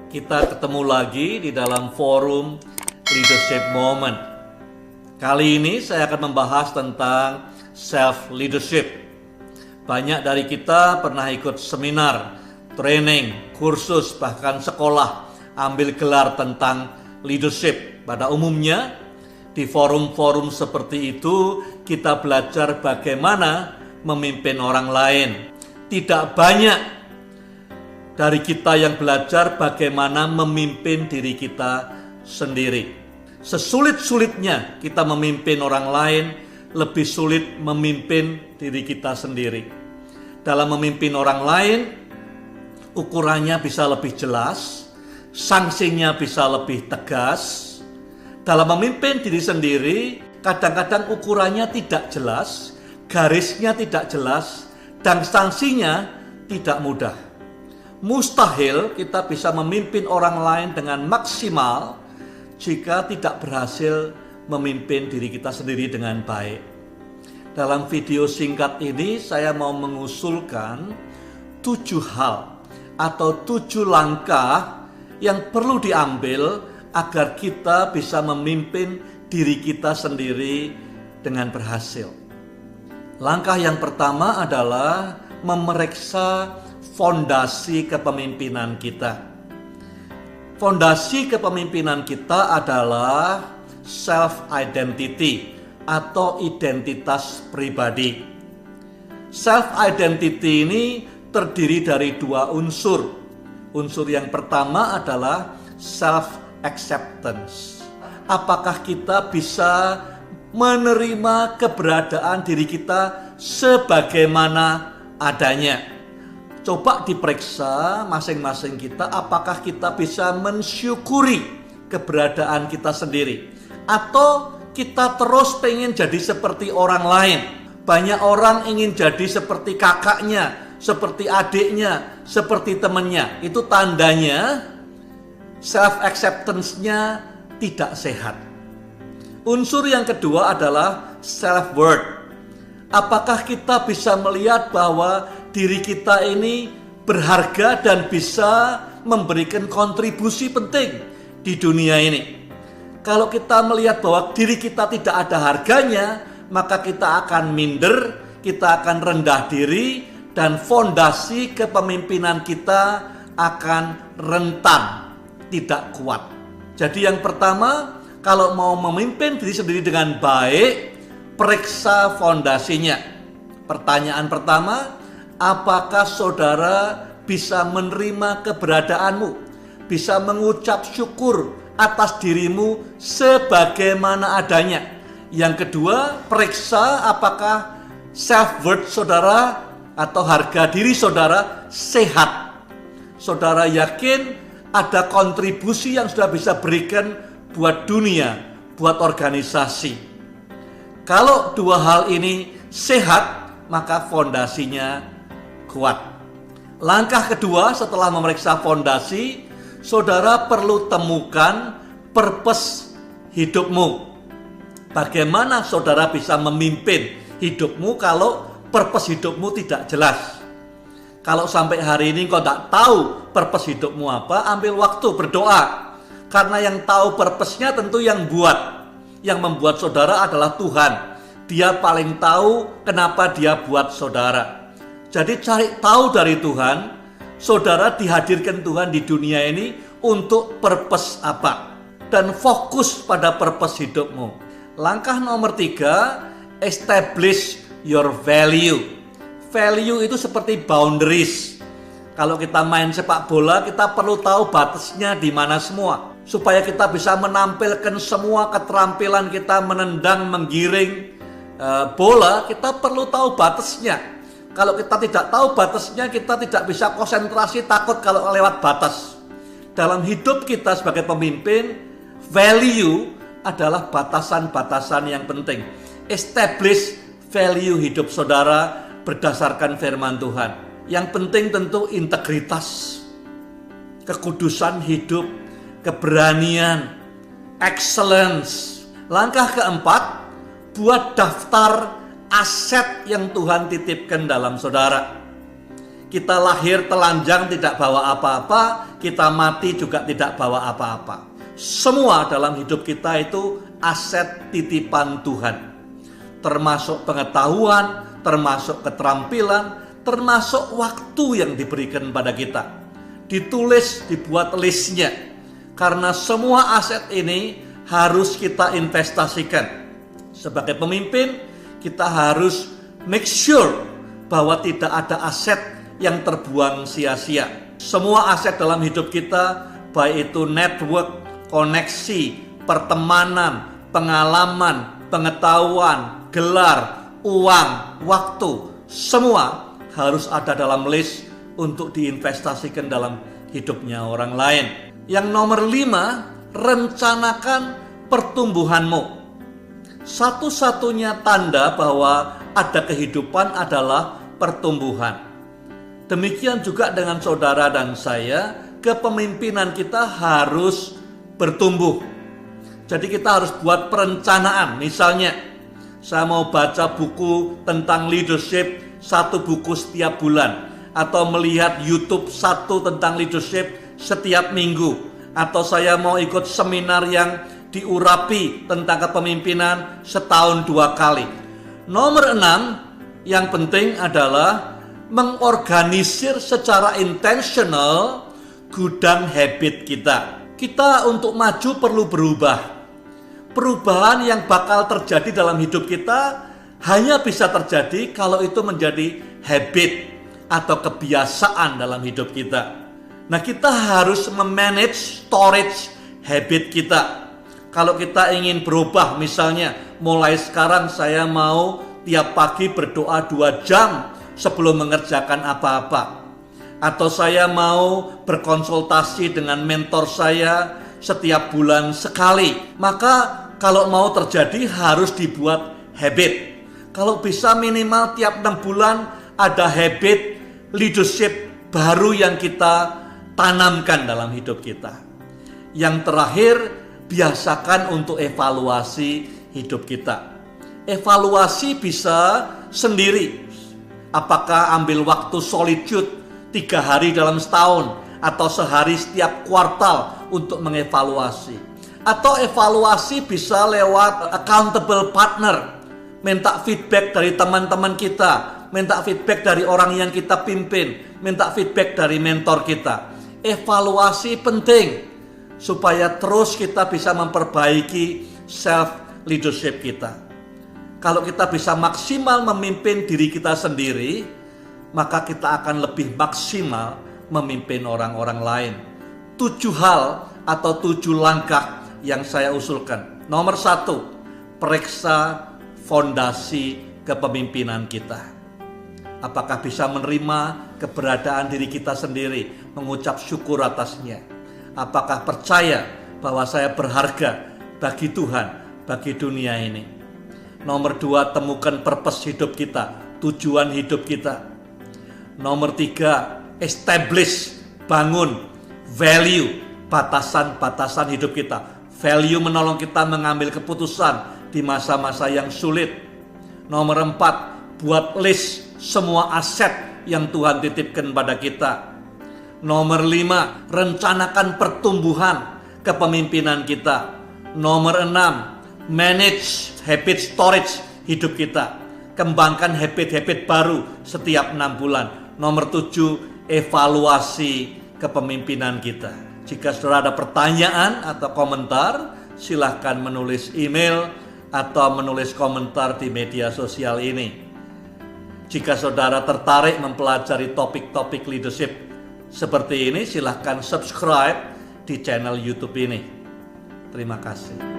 Kita ketemu lagi di dalam forum Leadership Moment. Kali ini saya akan membahas tentang self-leadership. Banyak dari kita pernah ikut seminar, training, kursus, bahkan sekolah, ambil gelar tentang leadership. Pada umumnya, di forum-forum seperti itu, kita belajar bagaimana memimpin orang lain. Tidak banyak dari kita yang belajar bagaimana memimpin diri kita sendiri. Sesulit-sulitnya kita memimpin orang lain, lebih sulit memimpin diri kita sendiri. Dalam memimpin orang lain, ukurannya bisa lebih jelas, sanksinya bisa lebih tegas. Dalam memimpin diri sendiri, kadang-kadang ukurannya tidak jelas, garisnya tidak jelas, dan sanksinya tidak mudah. Mustahil kita bisa memimpin orang lain dengan maksimal jika tidak berhasil memimpin diri kita sendiri dengan baik. Dalam video singkat ini saya mau mengusulkan 7 hal atau 7 langkah yang perlu diambil agar kita bisa memimpin diri kita sendiri dengan berhasil. Langkah yang pertama adalah memeriksa fondasi kepemimpinan kita. Fondasi kepemimpinan kita adalah self-identity atau identitas pribadi. Self-identity ini terdiri dari 2 unsur. Unsur yang pertama adalah self-acceptance. Apakah kita bisa menerima keberadaan diri kita sebagaimana adanya? Coba diperiksa masing-masing kita, apakah kita bisa mensyukuri keberadaan kita sendiri, atau kita terus pengen jadi seperti orang lain. Banyak orang ingin jadi seperti kakaknya, seperti adiknya, seperti temannya. Itu tandanya self-acceptance-nya tidak sehat. Unsur yang kedua adalah self-worth. Apakah kita bisa melihat bahwa diri kita ini berharga dan bisa memberikan kontribusi penting di dunia ini? Kalau kita melihat bahwa diri kita tidak ada harganya, maka kita akan minder, kita akan rendah diri, dan fondasi kepemimpinan kita akan rentan, tidak kuat. Jadi yang pertama, kalau mau memimpin diri sendiri dengan baik, periksa fondasinya. Pertanyaan pertama, apakah saudara bisa menerima keberadaanmu? Bisa mengucap syukur atas dirimu sebagaimana adanya. Yang kedua, periksa apakah self-worth saudara atau harga diri saudara sehat. Saudara yakin ada kontribusi yang sudah bisa berikan buat dunia, buat organisasi. Kalau 2 hal ini sehat, maka fondasinya kuat. Langkah kedua setelah memeriksa fondasi, saudara perlu temukan purpose hidupmu. Bagaimana saudara bisa memimpin hidupmu kalau purpose hidupmu tidak jelas? Kalau sampai hari ini kau tak tahu purpose hidupmu apa, ambil waktu berdoa. Karena yang tahu purpose-nya tentu yang buat. Yang membuat saudara adalah Tuhan. Dia paling tahu kenapa dia buat saudara. Jadi cari tahu dari Tuhan, saudara dihadirkan Tuhan di dunia ini untuk purpose apa. Dan fokus pada purpose hidupmu. Langkah nomor 3, establish your value. Value itu seperti boundaries. Kalau kita main sepak bola, kita perlu tahu batasnya di mana semua. Supaya kita bisa menampilkan semua keterampilan kita menendang, menggiring bola, kita perlu tahu batasnya. Kalau kita tidak tahu batasnya, kita tidak bisa konsentrasi, takut kalau lewat batas. Dalam hidup kita sebagai pemimpin, value adalah batasan-batasan yang penting. Establish value hidup saudara berdasarkan firman Tuhan. Yang penting tentu integritas, kekudusan hidup, keberanian, excellence. Langkah keempat, buat daftar aset yang Tuhan titipkan dalam saudara. Kita lahir telanjang tidak bawa apa-apa, kita mati juga tidak bawa apa-apa. Semua dalam hidup kita itu aset titipan Tuhan. Termasuk pengetahuan, termasuk keterampilan, termasuk waktu yang diberikan pada kita. Ditulis, dibuat listnya. Karena semua aset ini harus kita investasikan. Sebagai pemimpin, kita harus make sure bahwa tidak ada aset yang terbuang sia-sia. Semua aset dalam hidup kita, baik itu network, koneksi, pertemanan, pengalaman, pengetahuan, gelar, uang, waktu, semua harus ada dalam list untuk diinvestasikan dalam hidupnya orang lain. Yang nomor 5, rencanakan pertumbuhanmu. Satu-satunya tanda bahwa ada kehidupan adalah pertumbuhan. Demikian juga dengan saudara dan saya, kepemimpinan kita harus bertumbuh. Jadi kita harus buat perencanaan. Misalnya, saya mau baca buku tentang leadership, 1 buku setiap bulan. Atau melihat YouTube 1 tentang leadership setiap minggu. Atau saya mau ikut seminar yang diurapi tentang kepemimpinan setahun 2 kali. Nomor 6, yang penting adalah mengorganisir secara intentional gudang habit kita. Kita untuk maju perlu berubah. Perubahan yang bakal terjadi dalam hidup kita hanya bisa terjadi kalau itu menjadi habit atau kebiasaan dalam hidup kita. Nah, kita harus memanage storage habit kita. Kalau kita ingin berubah, misalnya mulai sekarang saya mau tiap pagi berdoa 2 jam sebelum mengerjakan apa-apa. Atau saya mau berkonsultasi dengan mentor saya setiap bulan sekali. Maka kalau mau terjadi harus dibuat habit. Kalau bisa minimal tiap 6 bulan ada habit leadership baru yang kita tanamkan dalam hidup kita. Yang terakhir, biasakan untuk evaluasi hidup kita. Evaluasi bisa sendiri. Apakah ambil waktu solitude 3 hari dalam setahun atau sehari setiap kuartal untuk mengevaluasi. Atau evaluasi bisa lewat accountable partner. Minta feedback dari teman-teman kita, minta feedback dari orang yang kita pimpin, minta feedback dari mentor kita. Evaluasi penting supaya terus kita bisa memperbaiki self leadership kita. Kalau kita bisa maksimal memimpin diri kita sendiri, maka kita akan lebih maksimal memimpin orang-orang lain. 7 hal atau 7 langkah yang saya usulkan. Nomor 1, periksa fondasi kepemimpinan kita. Apakah bisa menerima keberadaan diri kita sendiri, mengucap syukur atasnya? Apakah percaya bahwa saya berharga bagi Tuhan, bagi dunia ini? Nomor 2, temukan purpose hidup kita, tujuan hidup kita. Nomor 3, establish, bangun value, batasan-batasan hidup kita. Value menolong kita mengambil keputusan di masa-masa yang sulit. Nomor 4, buat list semua aset yang Tuhan titipkan pada kita. Nomor 5, rencanakan pertumbuhan kepemimpinan kita. Nomor 6, manage habit storage hidup kita. Kembangkan habit-habit baru setiap 6 bulan. Nomor 7, evaluasi kepemimpinan kita. Jika saudara ada pertanyaan atau komentar, silahkan menulis email atau menulis komentar di media sosial ini. Jika saudara tertarik mempelajari topik-topik leadership seperti ini, silahkan subscribe di channel YouTube ini. Terima kasih.